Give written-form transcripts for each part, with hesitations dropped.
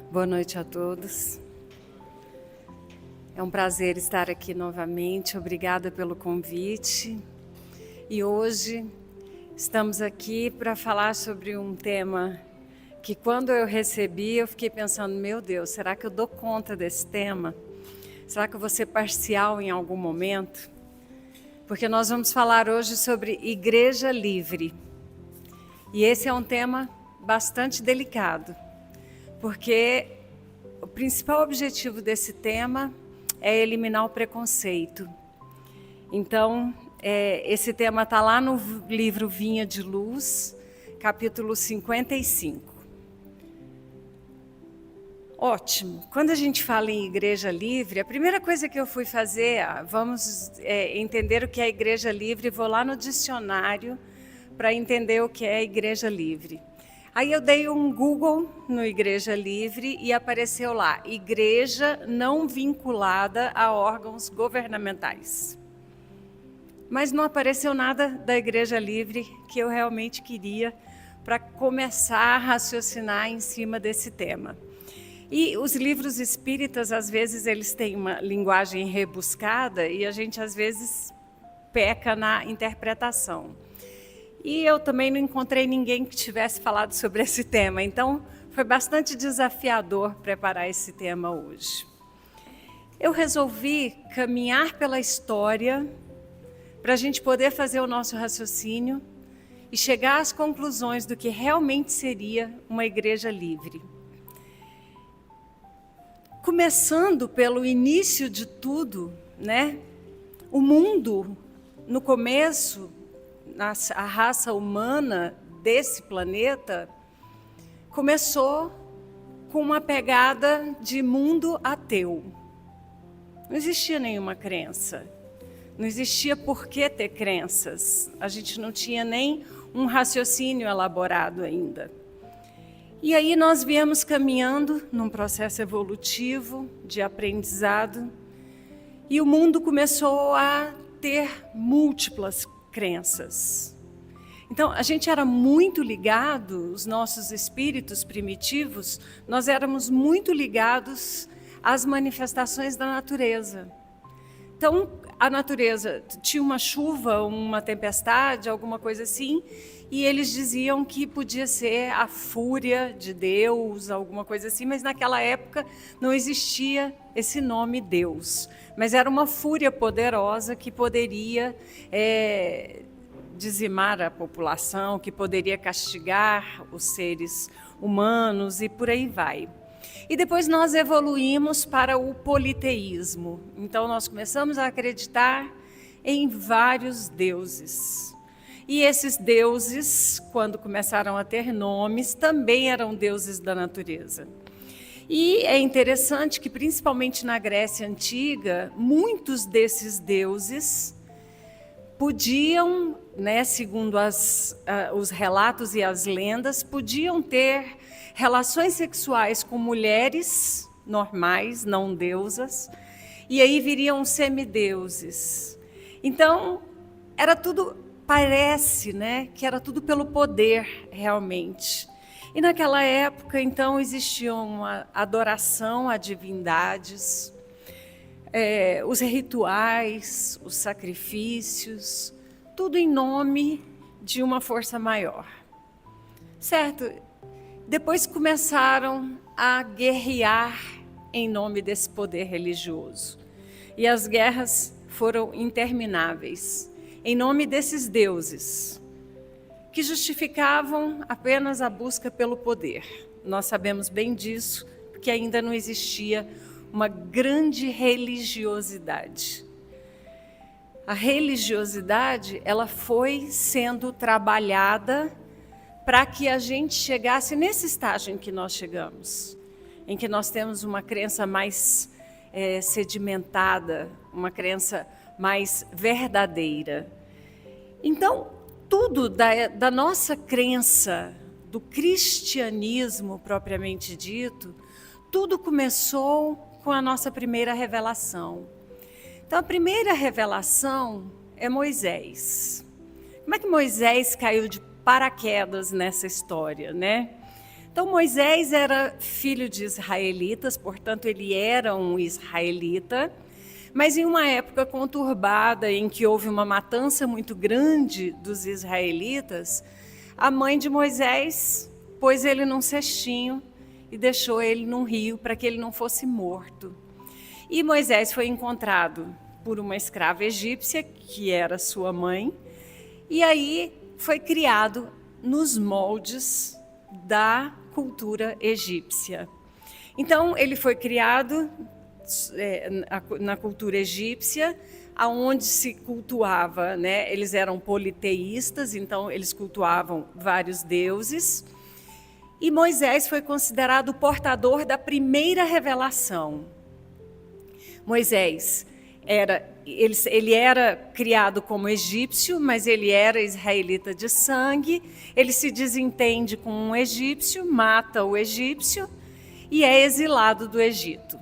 Boa noite a todos. É um prazer estar aqui novamente. Obrigada pelo convite. E hoje estamos aqui para falar sobre um tema que, quando eu recebi, eu fiquei pensando: meu Deus, será que eu dou conta desse tema? Será que eu vou ser parcial em algum momento? Porque nós vamos falar hoje sobre igreja livre. E esse é um tema bastante delicado, porque o principal objetivo desse tema é eliminar o preconceito. Então, esse tema está lá no livro Vinha de Luz, capítulo 55. Ótimo. Quando a gente fala em igreja livre, a primeira coisa que eu fui fazer, vamos entender o que é igreja livre, vou lá no dicionário para entender o que é igreja livre. Aí eu dei um Google no Igreja Livre e apareceu lá: igreja não vinculada a órgãos governamentais. Mas não apareceu nada da Igreja Livre que eu realmente queria para começar a raciocinar em cima desse tema. E os livros espíritas, às vezes, eles têm uma linguagem rebuscada e a gente, às vezes, peca na interpretação. E eu também não encontrei ninguém que tivesse falado sobre esse tema, então foi bastante desafiador preparar esse tema hoje. Eu resolvi caminhar pela história para a gente poder fazer o nosso raciocínio e chegar às conclusões do que realmente seria uma igreja livre. Começando pelo início de tudo, né? O mundo, no começo, a raça humana desse planeta começou com uma pegada de mundo ateu. Não existia nenhuma crença, não existia por que ter crenças, a gente não tinha nem um raciocínio elaborado ainda. E aí nós viemos caminhando num processo evolutivo de aprendizado e o mundo começou a ter múltiplas crenças. Então, a gente era muito ligado, os nossos espíritos primitivos, nós éramos muito ligados às manifestações da natureza. Então, a natureza tinha uma chuva, uma tempestade, alguma coisa assim, e eles diziam que podia ser a fúria de Deus, alguma coisa assim, mas naquela época não existia esse nome Deus, mas era uma fúria poderosa que poderia dizimar a população, que poderia castigar os seres humanos e por aí vai. E depois nós evoluímos para o politeísmo. Então nós começamos a acreditar em vários deuses. E esses deuses, quando começaram a ter nomes, também eram deuses da natureza. E é interessante que, principalmente na Grécia Antiga, muitos desses deuses podiam, segundo os relatos e as lendas, podiam ter relações sexuais com mulheres normais, não deusas, e aí viriam semideuses. Então, era tudo, parece, que era tudo pelo poder, realmente. E naquela época, então, existia uma adoração a divindades, os rituais, os sacrifícios, tudo em nome de uma força maior. Certo? Depois começaram a guerrear em nome desse poder religioso. E as guerras foram intermináveis, em nome desses deuses, que justificavam apenas a busca pelo poder. Nós sabemos bem disso, porque ainda não existia uma grande religiosidade. A religiosidade, ela foi sendo trabalhada para que a gente chegasse nesse estágio em que nós chegamos, em que nós temos uma crença mais sedimentada, uma crença mais verdadeira. Então, tudo da nossa crença, do cristianismo propriamente dito, tudo começou com a nossa primeira revelação. Então, a primeira revelação é Moisés. Como é que Moisés caiu de paraquedas nessa história, Então Moisés era filho de israelitas, portanto ele era um israelita, mas em uma época conturbada em que houve uma matança muito grande dos israelitas, a mãe de Moisés pôs ele num cestinho e deixou ele num rio para que ele não fosse morto. E Moisés foi encontrado por uma escrava egípcia, que era sua mãe, e aí foi criado nos moldes da cultura egípcia. Então, ele foi criado na cultura egípcia, aonde se cultuava, né? Eles eram politeístas, então eles cultuavam vários deuses. E Moisés foi considerado o portador da primeira revelação. Moisés ele era criado como egípcio, mas ele era israelita de sangue. Ele se desentende com um egípcio, mata o egípcio e é exilado do Egito.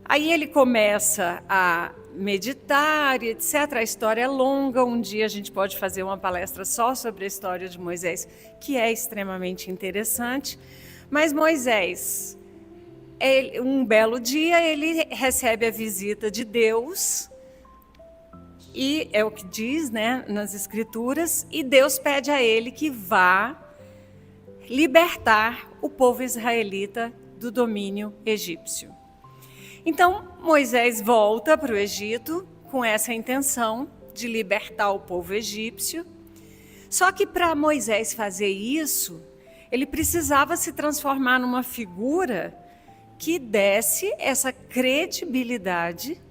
Aí ele começa a meditar, etc. A história é longa, um dia a gente pode fazer uma palestra só sobre a história de Moisés, que é extremamente interessante. Mas Moisés, um belo dia, ele recebe a visita de Deus, e é o que diz, né, nas Escrituras, e Deus pede a ele que vá libertar o povo israelita do domínio egípcio. Então, Moisés volta para o Egito com essa intenção de libertar o povo egípcio. Só que para Moisés fazer isso, ele precisava se transformar numa figura que desse essa credibilidade,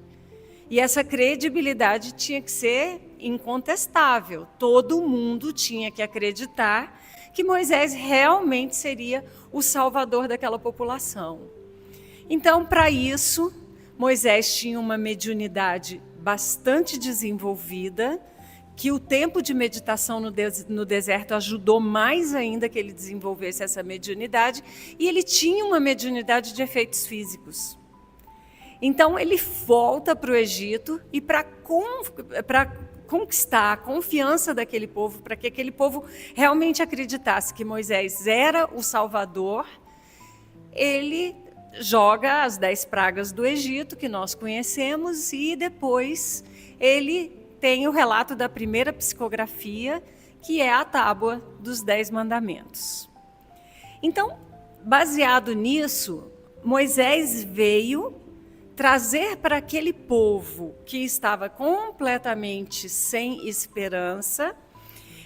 e essa credibilidade tinha que ser incontestável. Todo mundo tinha que acreditar que Moisés realmente seria o salvador daquela população. Então, para isso, Moisés tinha uma mediunidade bastante desenvolvida, que o tempo de meditação no deserto ajudou mais ainda que ele desenvolvesse essa mediunidade, e ele tinha uma mediunidade de efeitos físicos. Então, ele volta para o Egito e para conquistar a confiança daquele povo, para que aquele povo realmente acreditasse que Moisés era o Salvador, ele joga as 10 pragas do Egito, que nós conhecemos, e depois ele tem o relato da primeira psicografia, que é a tábua dos 10 mandamentos. Então, baseado nisso, Moisés veio trazer para aquele povo que estava completamente sem esperança,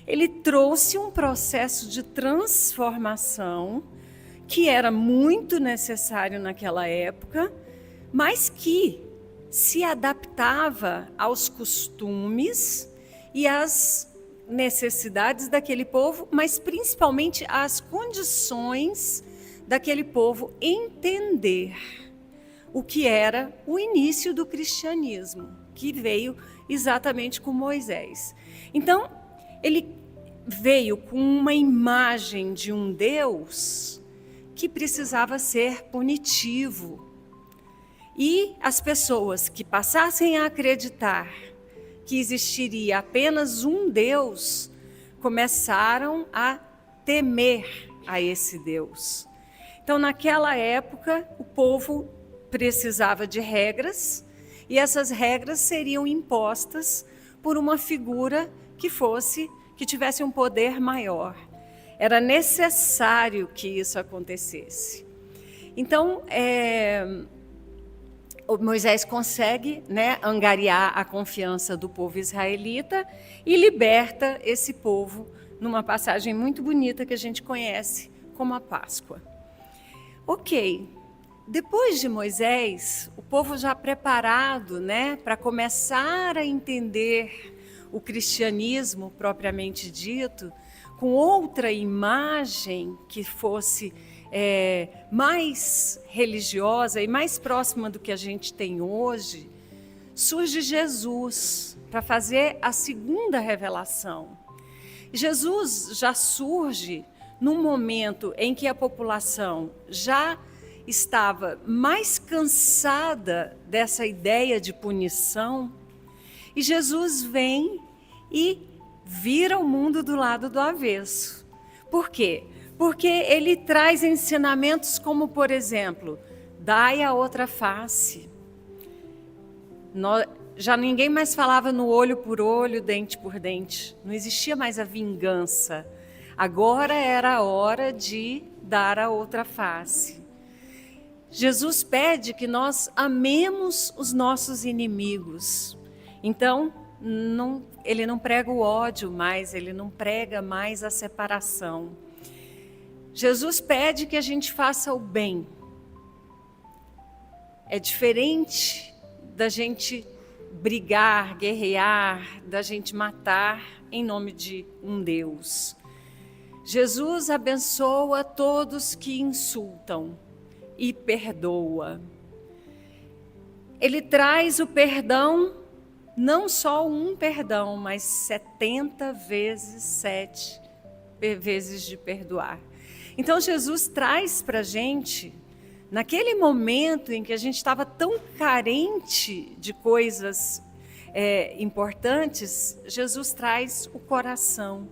ele trouxe um processo de transformação que era muito necessário naquela época, mas que se adaptava aos costumes e às necessidades daquele povo, mas principalmente às condições daquele povo entender o que era o início do cristianismo, que veio exatamente com Moisés. Então, ele veio com uma imagem de um Deus que precisava ser punitivo. E as pessoas que passassem a acreditar que existiria apenas um Deus, começaram a temer a esse Deus. Então, naquela época, o povo precisava de regras, e essas regras seriam impostas por uma figura que tivesse um poder maior. Era necessário que isso acontecesse. Então, Moisés consegue, né, angariar a confiança do povo israelita e liberta esse povo numa passagem muito bonita que a gente conhece como a Páscoa. Ok, depois de Moisés, o povo já preparado, né, para começar a entender o cristianismo propriamente dito, com outra imagem que fosse mais religiosa e mais próxima do que a gente tem hoje, surge Jesus para fazer a segunda revelação. Jesus já surge num momento em que a população já estava mais cansada dessa ideia de punição, e Jesus vem e vira o mundo do lado do avesso. Por quê? porque ele traz ensinamentos como, por exemplo, dai a outra face. Já ninguém mais falava no olho por olho, dente por dente. Não existia mais a vingança. Agora era a hora de dar a outra face. Jesus pede que nós amemos os nossos inimigos. Então, ele não prega o ódio mais, ele não prega mais a separação. Jesus pede que a gente faça o bem. É diferente da gente brigar, guerrear, da gente matar em nome de um Deus. Jesus abençoa todos que insultam e perdoa. Ele traz o perdão, não só um perdão, mas 70 vezes 7 vezes de perdoar. Então Jesus traz para a gente, naquele momento em que a gente estava tão carente de coisas importantes, Jesus traz o coração,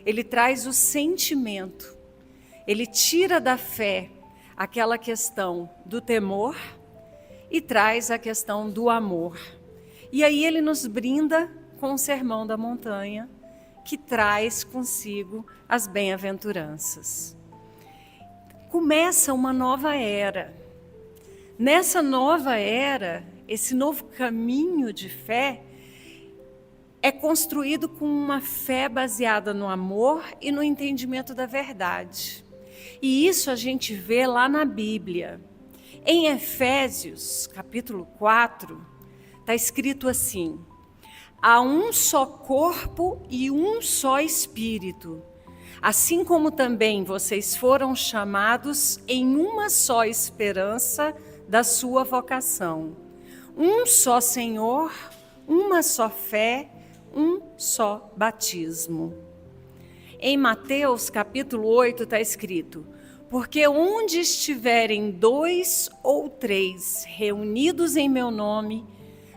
ele traz o sentimento, ele tira da fé aquela questão do temor e traz a questão do amor. E aí ele nos brinda com o Sermão da Montanha, que traz consigo as bem-aventuranças. Começa uma nova era. Nessa nova era, esse novo caminho de fé é construído com uma fé baseada no amor e no entendimento da verdade. E isso a gente vê lá na Bíblia. Em Efésios, capítulo 4, está escrito assim: há um só corpo e um só espírito, assim como também vocês foram chamados em uma só esperança da sua vocação. Um só Senhor, uma só fé, um só batismo. Em Mateus capítulo 8 está escrito: porque onde estiverem 2 ou 3 reunidos em meu nome,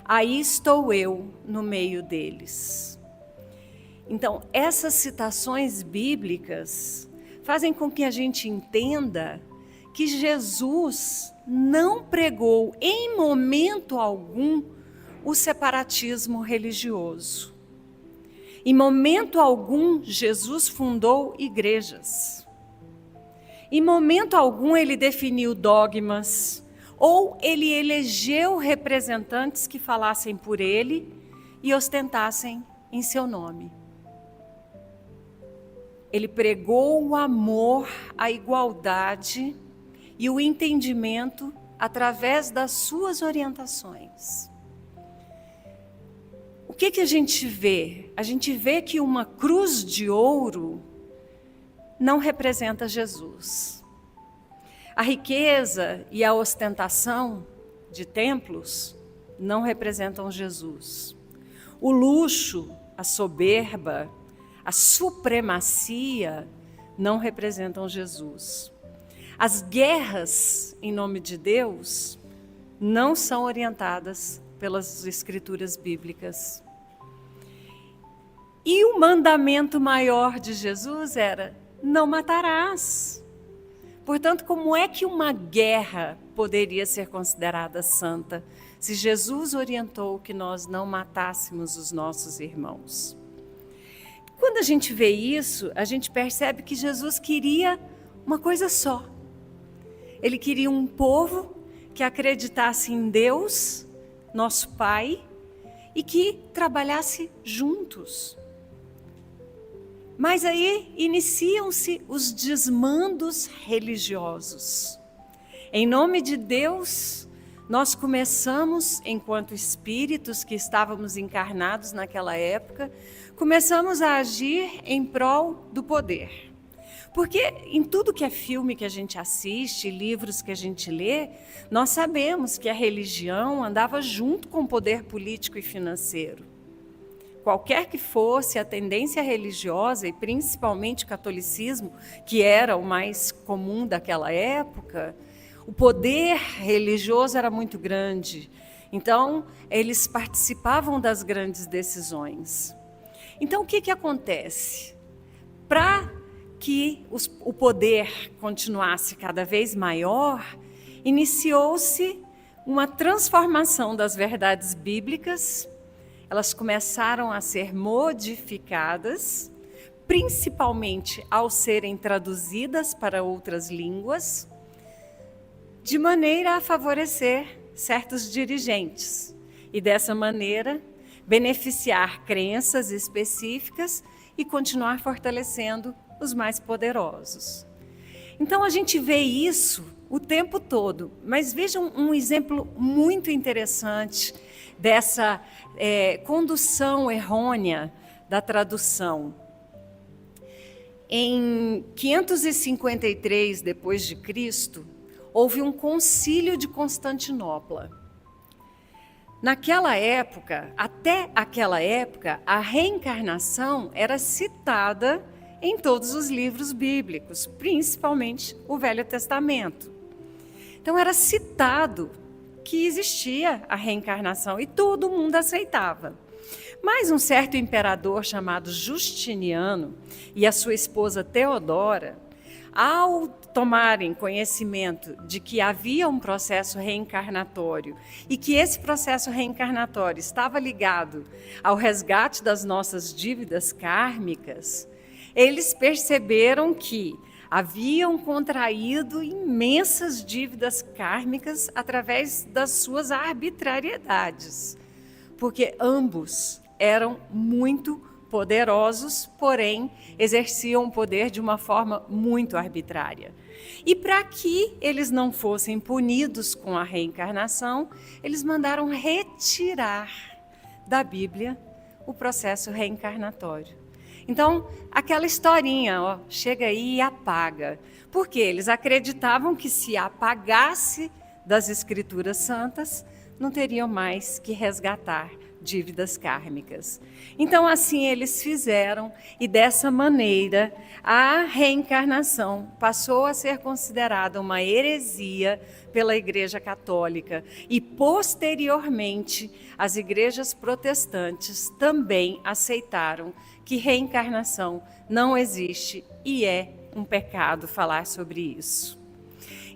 aí estou eu no meio deles. Então, essas citações bíblicas fazem com que a gente entenda que Jesus não pregou em momento algum o separatismo religioso. Em momento algum, Jesus fundou igrejas. Em momento algum, ele definiu dogmas, ou ele elegeu representantes que falassem por ele e ostentassem em seu nome. Ele pregou o amor, a igualdade e o entendimento através das suas orientações. O que a gente vê? A gente vê que uma cruz de ouro não representa Jesus. A riqueza e a ostentação de templos não representam Jesus. O luxo, a soberba, a supremacia não representam Jesus. As guerras em nome de Deus não são orientadas pelas escrituras bíblicas. E o mandamento maior de Jesus era: não matarás. Portanto, como é que uma guerra poderia ser considerada santa se Jesus orientou que nós não matássemos os nossos irmãos? Quando a gente vê isso, a gente percebe que Jesus queria uma coisa só. Ele queria um povo que acreditasse em Deus, nosso Pai, e que trabalhasse juntos. Mas aí iniciam-se os desmandos religiosos. Em nome de Deus, nós começamos, enquanto espíritos que estávamos encarnados naquela época, começamos a agir em prol do poder. Porque em tudo que é filme que a gente assiste, livros que a gente lê, nós sabemos que a religião andava junto com o poder político e financeiro. Qualquer que fosse a tendência religiosa, e principalmente o catolicismo, que era o mais comum daquela época, o poder religioso era muito grande. Então, eles participavam das grandes decisões. Então, o que acontece? Para que o poder continuasse cada vez maior, iniciou-se uma transformação das verdades bíblicas. Elas começaram a ser modificadas, principalmente ao serem traduzidas para outras línguas, de maneira a favorecer certos dirigentes e, dessa maneira, beneficiar crenças específicas e continuar fortalecendo os mais poderosos. Então, a gente vê isso o tempo todo, mas vejam um exemplo muito interessante dessa condução errônea da tradução. Em 553 depois de Cristo, houve um concílio de Constantinopla. Naquela época, até aquela época, a reencarnação era citada em todos os livros bíblicos, principalmente o Velho Testamento. Então era citado que existia a reencarnação e todo mundo aceitava. Mas um certo imperador chamado Justiniano e a sua esposa Teodora, ao tomarem conhecimento de que havia um processo reencarnatório e que esse processo reencarnatório estava ligado ao resgate das nossas dívidas kármicas, eles perceberam que haviam contraído imensas dívidas kármicas através das suas arbitrariedades, porque ambos eram muito poderosos, porém exerciam o poder de uma forma muito arbitrária. E para que eles não fossem punidos com a reencarnação, eles mandaram retirar da Bíblia o processo reencarnatório. Então, aquela historinha, chega aí e apaga. Porque eles acreditavam que se apagasse das Escrituras Santas, não teriam mais que resgatar dívidas kármicas. Então, assim eles fizeram, e dessa maneira a reencarnação passou a ser considerada uma heresia pela Igreja Católica, e posteriormente as igrejas protestantes também aceitaram que reencarnação não existe e é um pecado falar sobre isso.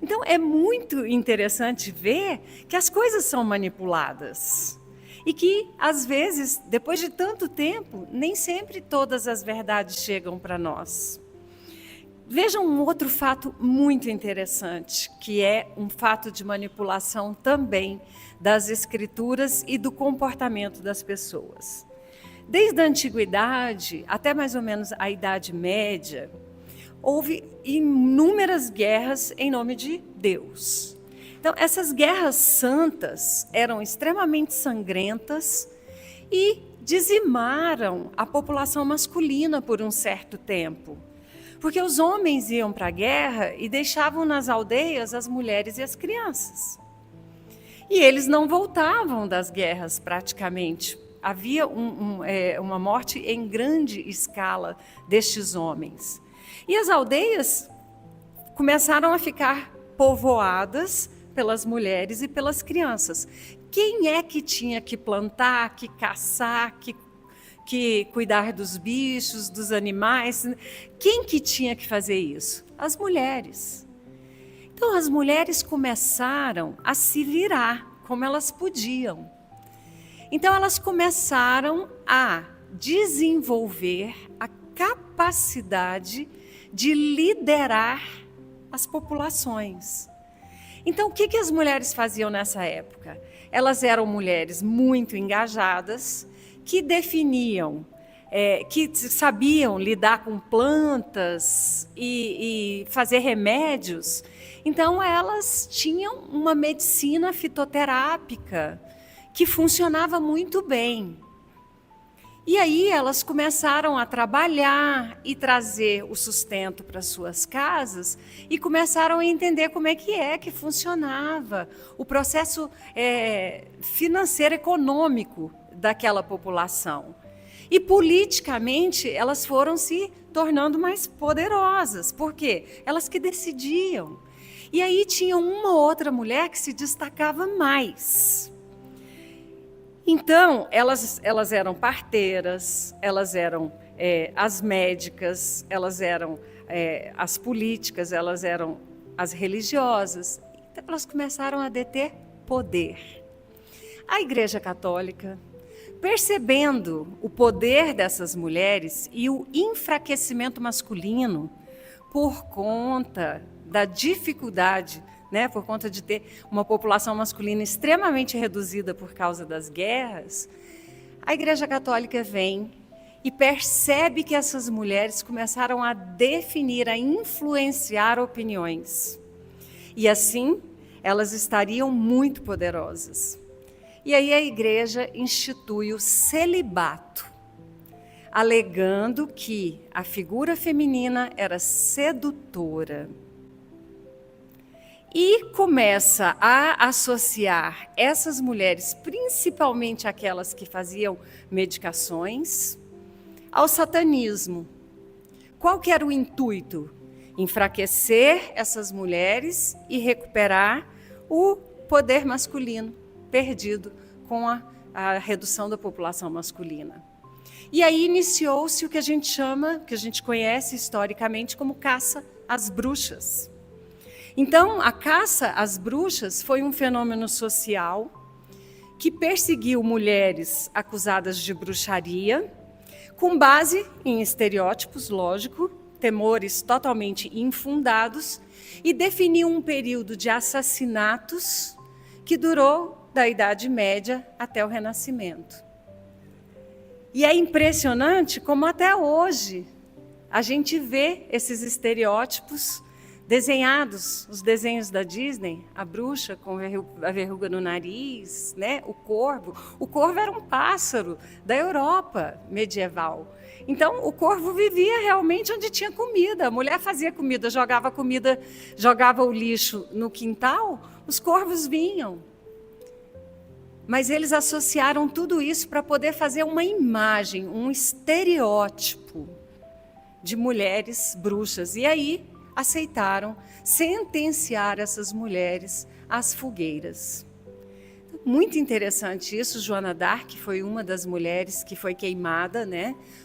Então é muito interessante ver que as coisas são manipuladas. E que, às vezes, depois de tanto tempo, nem sempre todas as verdades chegam para nós. Vejam um outro fato muito interessante, que é um fato de manipulação também das escrituras e do comportamento das pessoas. Desde a antiguidade até mais ou menos a Idade Média, houve inúmeras guerras em nome de Deus. Então, essas guerras santas eram extremamente sangrentas e dizimaram a população masculina por um certo tempo. Porque os homens iam para a guerra e deixavam nas aldeias as mulheres e as crianças. E eles não voltavam das guerras praticamente. Havia uma morte em grande escala destes homens. E as aldeias começaram a ficar povoadas pelas mulheres e pelas crianças. Quem é que tinha que plantar, que caçar, que cuidar dos bichos, dos animais? Quem que tinha que fazer isso? As mulheres. Então as mulheres começaram a se virar como elas podiam. Então elas começaram a desenvolver a capacidade de liderar as populações. Então, o que as mulheres faziam nessa época? Elas eram mulheres muito engajadas, que definiam, que sabiam lidar com plantas e fazer remédios. Então, elas tinham uma medicina fitoterápica que funcionava muito bem. E aí elas começaram a trabalhar e trazer o sustento para suas casas e começaram a entender como é que funcionava o processo financeiro econômico daquela população. E politicamente elas foram se tornando mais poderosas. Por quê? Elas que decidiam. E aí tinha uma outra mulher que se destacava mais. Então, elas eram parteiras, elas eram as médicas, elas eram as políticas, elas eram as religiosas. Então, elas começaram a deter poder. A Igreja Católica, percebendo o poder dessas mulheres e o enfraquecimento masculino por conta da dificuldade, por conta de ter uma população masculina extremamente reduzida por causa das guerras, a Igreja Católica vem e percebe que essas mulheres começaram a definir, a influenciar opiniões. E assim, elas estariam muito poderosas. E aí a Igreja institui o celibato, alegando que a figura feminina era sedutora. E começa a associar essas mulheres, principalmente aquelas que faziam medicações, ao satanismo. Qual que era o intuito? Enfraquecer essas mulheres e recuperar o poder masculino perdido com a redução da população masculina. E aí iniciou-se o que a gente chama, que a gente conhece historicamente como caça às bruxas. Então, a caça às bruxas foi um fenômeno social que perseguiu mulheres acusadas de bruxaria, com base em estereótipos, lógico, temores totalmente infundados, e definiu um período de assassinatos que durou da Idade Média até o Renascimento. E é impressionante como até hoje a gente vê esses estereótipos desenhados, os desenhos da Disney, a bruxa com a verruga no nariz, o corvo. O corvo era um pássaro da Europa medieval. Então, o corvo vivia realmente onde tinha comida. A mulher fazia comida, jogava o lixo no quintal, os corvos vinham. Mas eles associaram tudo isso para poder fazer uma imagem, um estereótipo de mulheres bruxas. E aí aceitaram sentenciar essas mulheres às fogueiras. Muito interessante isso. Joana d'Arc foi uma das mulheres que foi queimada,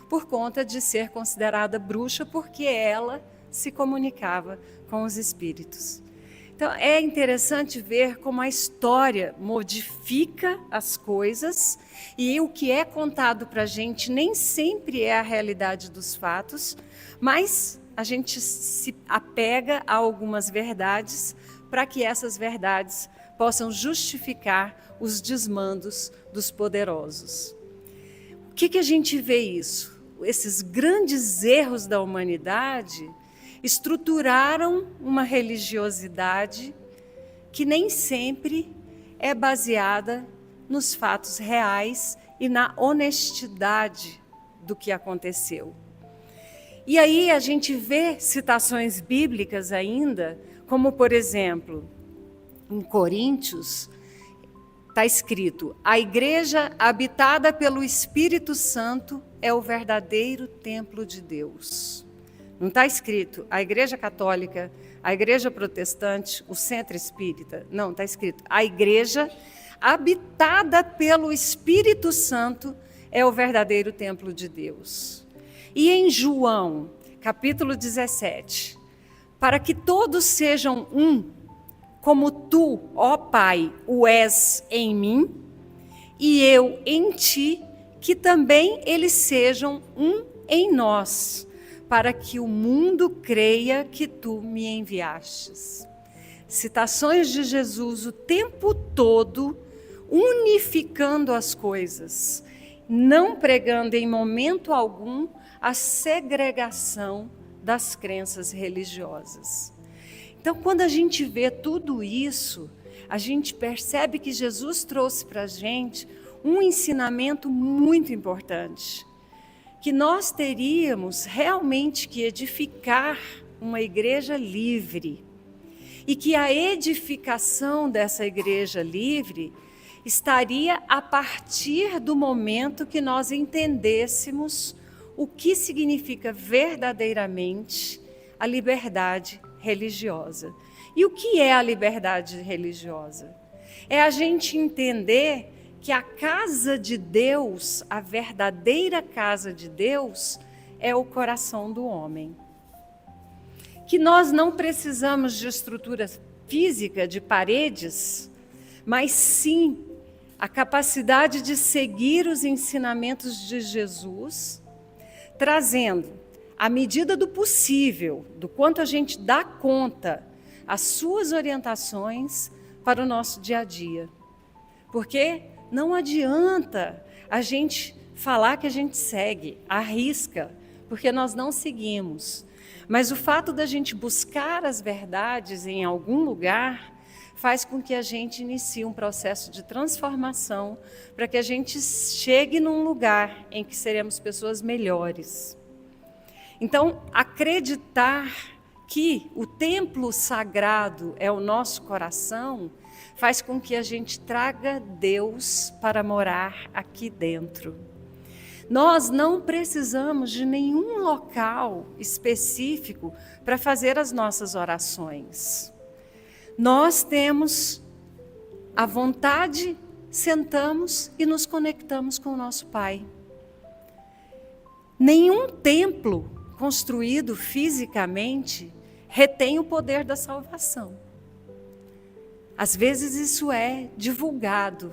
por conta de ser considerada bruxa, porque ela se comunicava com os espíritos. Então, é interessante ver como a história modifica as coisas e o que é contado para a gente nem sempre é a realidade dos fatos, mas a gente se apega a algumas verdades para que essas verdades possam justificar os desmandos dos poderosos. O que a gente vê isso? Esses grandes erros da humanidade estruturaram uma religiosidade que nem sempre é baseada nos fatos reais e na honestidade do que aconteceu. E aí a gente vê citações bíblicas ainda, como por exemplo, em Coríntios, está escrito: a igreja habitada pelo Espírito Santo é o verdadeiro templo de Deus. Não está escrito a Igreja Católica, a Igreja Protestante, o Centro Espírita. Não, está escrito a igreja habitada pelo Espírito Santo é o verdadeiro templo de Deus. E em João, capítulo 17, para que todos sejam um, como tu, ó Pai, o és em mim, e eu em ti, que também eles sejam um em nós, para que o mundo creia que tu me enviastes. Citações de Jesus o tempo todo, unificando as coisas, não pregando em momento algum a segregação das crenças religiosas. Então, quando a gente vê tudo isso, a gente percebe que Jesus trouxe para a gente um ensinamento muito importante, que nós teríamos realmente que edificar uma igreja livre e que a edificação dessa igreja livre estaria a partir do momento que nós entendêssemos o que significa verdadeiramente a liberdade religiosa. E o que é a liberdade religiosa? É a gente entender que a casa de Deus, a verdadeira casa de Deus, é o coração do homem. que nós não precisamos de estrutura física, de paredes, mas sim a capacidade de seguir os ensinamentos de Jesus, trazendo, à medida do possível, do quanto a gente dá conta, as suas orientações para o nosso dia a dia. Porque não adianta a gente falar que a gente segue, arrisca, porque nós não seguimos. Mas o fato da gente buscar as verdades em algum lugar faz com que a gente inicie um processo de transformação para que a gente chegue num lugar em que seremos pessoas melhores. Então, acreditar que o templo sagrado é o nosso coração faz com que a gente traga Deus para morar aqui dentro. Nós não precisamos de nenhum local específico para fazer as nossas orações. Nós temos a vontade, sentamos e nos conectamos com o nosso Pai. Nenhum templo construído fisicamente retém o poder da salvação. Às vezes isso é divulgado.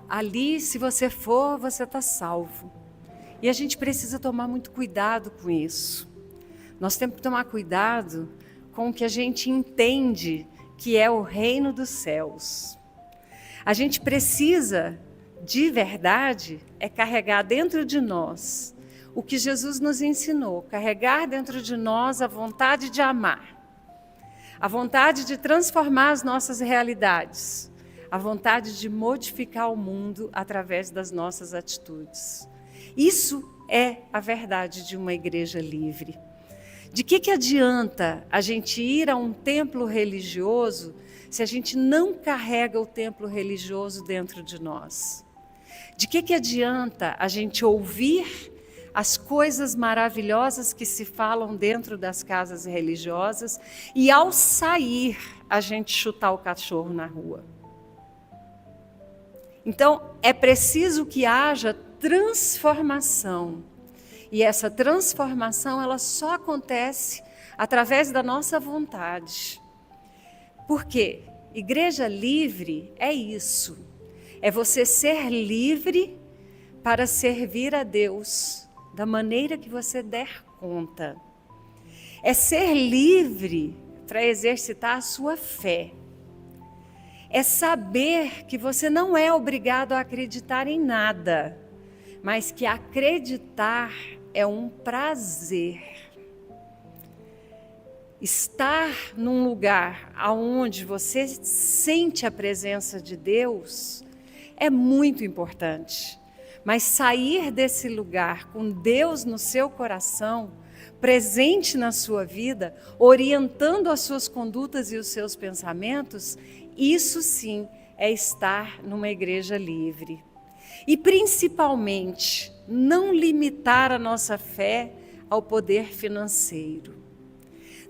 Ali se você for, você está salvo. E a gente precisa tomar muito cuidado com isso. Nós temos que tomar cuidado com o que a gente entende que é o reino dos céus. A gente precisa, de verdade, carregar dentro de nós o que Jesus nos ensinou, carregar dentro de nós a vontade de amar, a vontade de transformar as nossas realidades, a vontade de modificar o mundo através das nossas atitudes. Isso é a verdade de uma igreja livre. De que adianta a gente ir a um templo religioso se a gente não carrega o templo religioso dentro de nós? De que adianta a gente ouvir as coisas maravilhosas que se falam dentro das casas religiosas e ao sair a gente chutar o cachorro na rua? Então, é preciso que haja transformação. E essa transformação, ela só acontece através da nossa vontade. Por quê? Igreja livre é isso. É você ser livre para servir a Deus da maneira que você der conta. É ser livre para exercitar a sua fé. É saber que você não é obrigado a acreditar em nada, mas que acreditar é um prazer. Estar num lugar onde você sente a presença de Deus é muito importante. Mas sair desse lugar com Deus no seu coração, presente na sua vida, orientando as suas condutas e os seus pensamentos, isso sim é estar numa igreja livre. E principalmente, não limitar a nossa fé ao poder financeiro.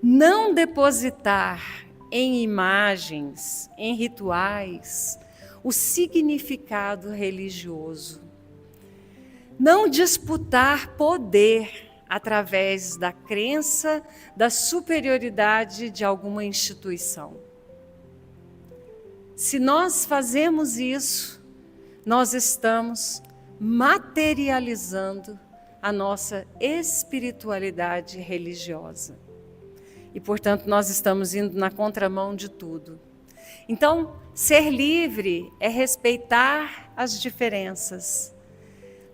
Não depositar em imagens, em rituais, o significado religioso. Não disputar poder através da crença da superioridade de alguma instituição. Se nós fazemos isso, nós estamos materializando a nossa espiritualidade religiosa. E, portanto, nós estamos indo na contramão de tudo. Então, ser livre é respeitar as diferenças.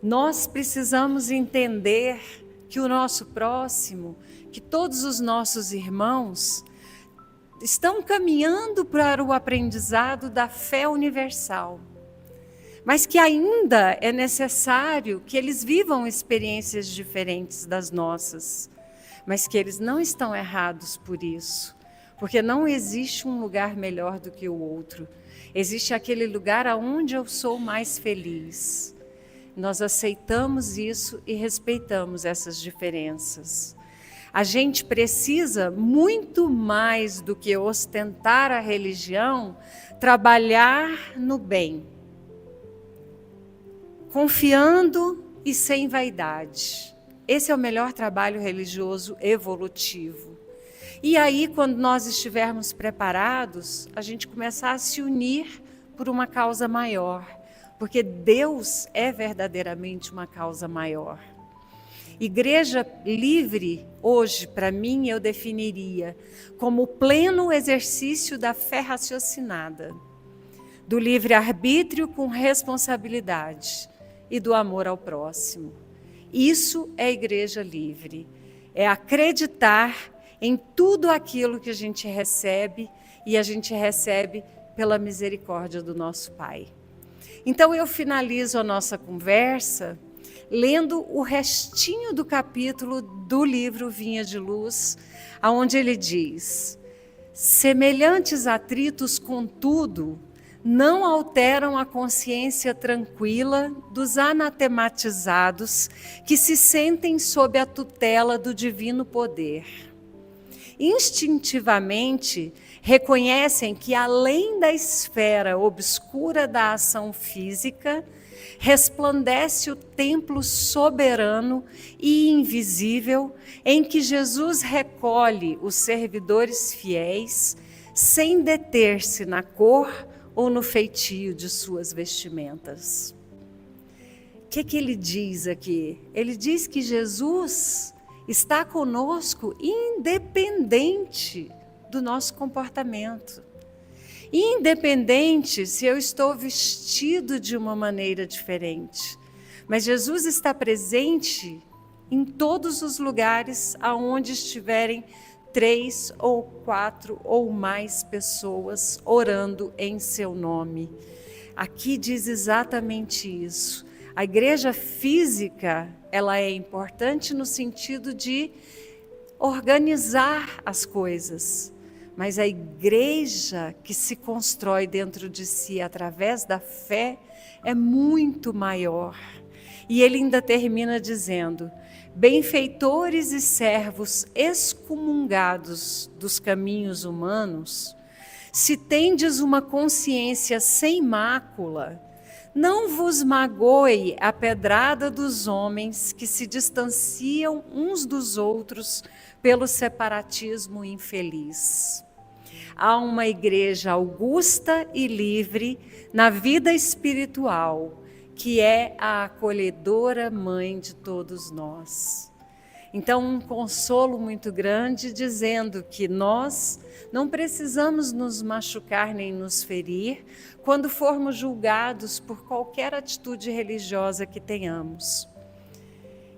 Nós precisamos entender que o nosso próximo, que todos os nossos irmãos, estão caminhando para o aprendizado da fé universal, mas que ainda é necessário que eles vivam experiências diferentes das nossas, mas que eles não estão errados por isso, porque não existe um lugar melhor do que o outro, existe aquele lugar aonde eu sou mais feliz. Nós aceitamos isso e respeitamos essas diferenças. A gente precisa, muito mais do que ostentar a religião, trabalhar no bem, confiando e sem vaidade. esse é o melhor trabalho religioso evolutivo. E aí, quando nós estivermos preparados, a gente começar a se unir por uma causa maior, porque Deus é verdadeiramente uma causa maior. Igreja livre, hoje, para mim, eu definiria como o pleno exercício da fé raciocinada, do livre-arbítrio com responsabilidade e do amor ao próximo. Isso é igreja livre, é acreditar em tudo aquilo que a gente recebe, e a gente recebe pela misericórdia do nosso Pai. Então eu finalizo a nossa conversa lendo o restinho do capítulo do livro Vinha de Luz, onde ele diz: semelhantes atritos, contudo, não alteram a consciência tranquila dos anatematizados que se sentem sob a tutela do divino poder. Instintivamente, reconhecem que, além da esfera obscura da ação física, resplandece o templo soberano e invisível em que Jesus recolhe os servidores fiéis, sem deter-se na cor ou no feitio de suas vestimentas. O que ele diz aqui? Ele diz que Jesus está conosco independente do nosso comportamento. Independente se eu estou vestido de uma maneira diferente. Mas Jesus está presente em todos os lugares aonde estiverem 3 ou 4 ou mais pessoas orando em seu nome. Aqui diz exatamente isso. A igreja física, ela é importante no sentido de organizar as coisas, mas a igreja que se constrói dentro de si através da fé é muito maior. E ele ainda termina dizendo: benfeitores e servos excomungados dos caminhos humanos, se tendes uma consciência sem mácula, não vos magoe a pedrada dos homens que se distanciam uns dos outros pelo separatismo infeliz. Há uma igreja augusta e livre na vida espiritual, que é a acolhedora mãe de todos nós. Então, um consolo muito grande dizendo que nós não precisamos nos machucar nem nos ferir quando formos julgados por qualquer atitude religiosa que tenhamos.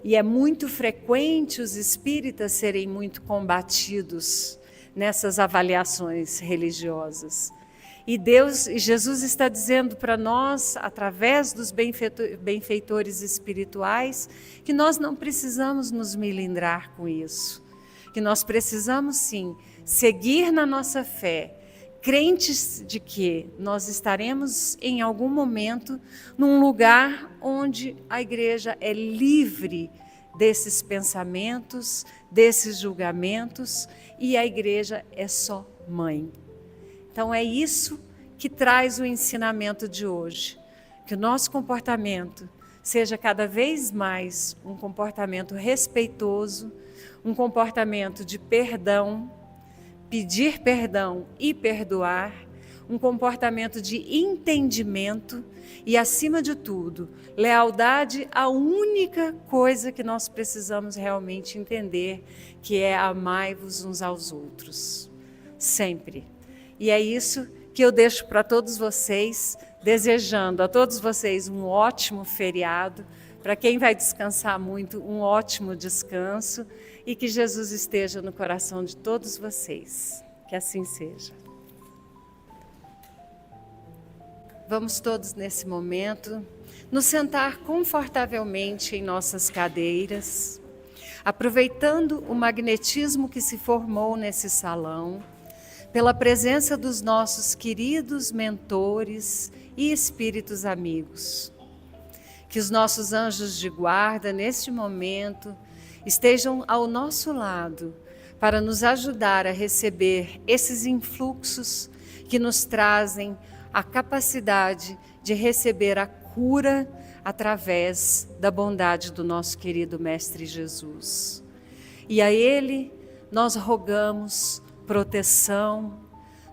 E é muito frequente os espíritas serem muito combatidos nessas avaliações religiosas. E Jesus está dizendo para nós, através dos benfeitores espirituais, que nós não precisamos nos melindrar com isso. Que nós precisamos, sim, seguir na nossa fé, crentes de que nós estaremos em algum momento num lugar onde a igreja é livre desses pensamentos, desses julgamentos, e a igreja é só mãe. Então é isso que traz o ensinamento de hoje, que o nosso comportamento seja cada vez mais um comportamento respeitoso, um comportamento de perdão, pedir perdão e perdoar, um comportamento de entendimento e, acima de tudo, lealdade à única coisa que nós precisamos realmente entender, que é amai-vos uns aos outros, sempre. E é isso que eu deixo para todos vocês, desejando a todos vocês um ótimo feriado, para quem vai descansar muito, um ótimo descanso, e que Jesus esteja no coração de todos vocês. Que assim seja. Vamos todos, nesse momento, nos sentar confortavelmente em nossas cadeiras, aproveitando o magnetismo que se formou nesse salão, pela presença dos nossos queridos mentores e espíritos amigos. Que os nossos anjos de guarda, neste momento, estejam ao nosso lado para nos ajudar a receber esses influxos que nos trazem a capacidade de receber a cura através da bondade do nosso querido Mestre Jesus. E a Ele nós rogamos proteção,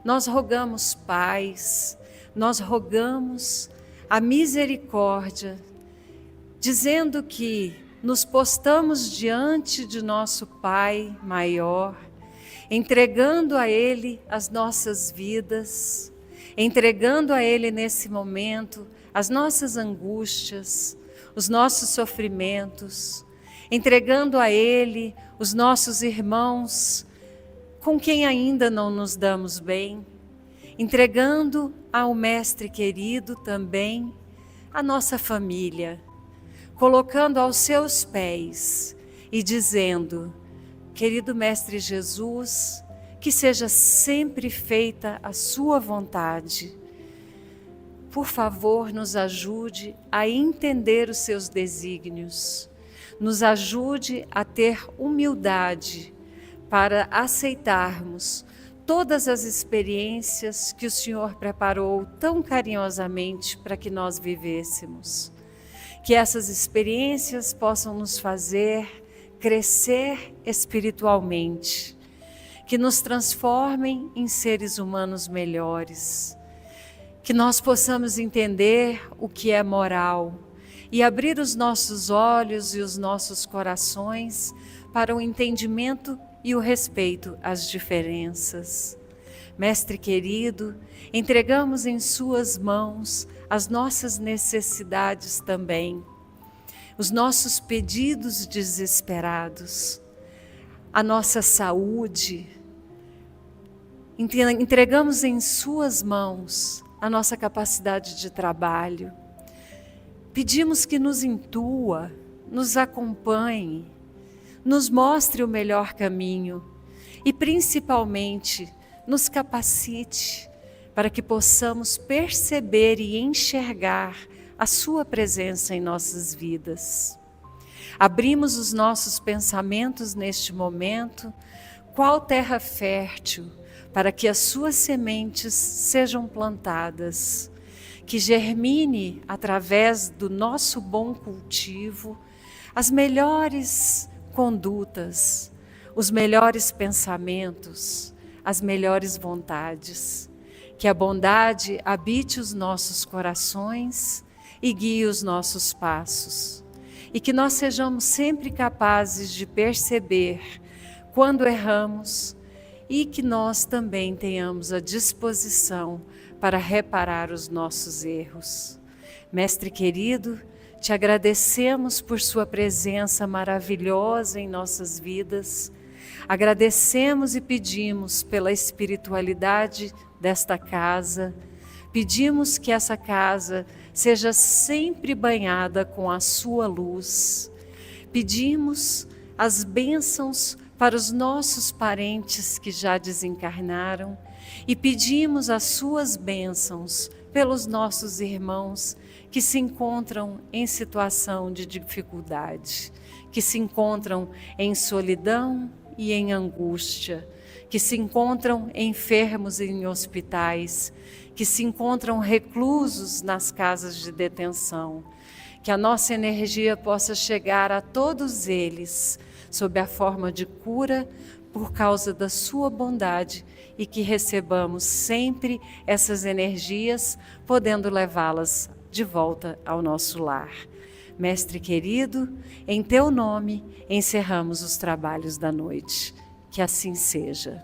nós rogamos paz, nós rogamos a misericórdia, dizendo que nos postamos diante de nosso Pai maior, entregando a Ele as nossas vidas, entregando a Ele nesse momento as nossas angústias, os nossos sofrimentos, entregando a Ele os nossos irmãos com quem ainda não nos damos bem, entregando ao Mestre querido também a nossa família, colocando aos seus pés e dizendo: querido Mestre Jesus, que seja sempre feita a sua vontade. Por favor, nos ajude a entender os seus desígnios, nos ajude a ter humildade para aceitarmos todas as experiências que o Senhor preparou tão carinhosamente para que nós vivêssemos. Que essas experiências possam nos fazer crescer espiritualmente, que nos transformem em seres humanos melhores, que nós possamos entender o que é moral e abrir os nossos olhos e os nossos corações para o entendimento e o respeito às diferenças. Mestre querido, entregamos em suas mãos as nossas necessidades também, os nossos pedidos desesperados, a nossa saúde. Entregamos em suas mãos a nossa capacidade de trabalho. Pedimos que nos intua, nos acompanhe, nos mostre o melhor caminho e principalmente nos capacite para que possamos perceber e enxergar a sua presença em nossas vidas. Abrimos os nossos pensamentos neste momento, qual terra fértil, para que as suas sementes sejam plantadas, que germine através do nosso bom cultivo as melhores condutas, os melhores pensamentos, as melhores vontades. Que a bondade habite os nossos corações e guie os nossos passos. E que nós sejamos sempre capazes de perceber quando erramos e que nós também tenhamos a disposição para reparar os nossos erros. Mestre querido, te agradecemos por sua presença maravilhosa em nossas vidas. Agradecemos e pedimos pela espiritualidade desta casa. Pedimos que essa casa seja sempre banhada com a sua luz. Pedimos as bênçãos para os nossos parentes que já desencarnaram e pedimos as suas bênçãos pelos nossos irmãos que se encontram em situação de dificuldade, que se encontram em solidão e em angústia, que se encontram enfermos em hospitais, que se encontram reclusos nas casas de detenção. Que a nossa energia possa chegar a todos eles, sob a forma de cura, por causa da sua bondade, e que recebamos sempre essas energias, podendo levá-las de volta ao nosso lar. Mestre querido, em teu nome encerramos os trabalhos da noite. Que assim seja.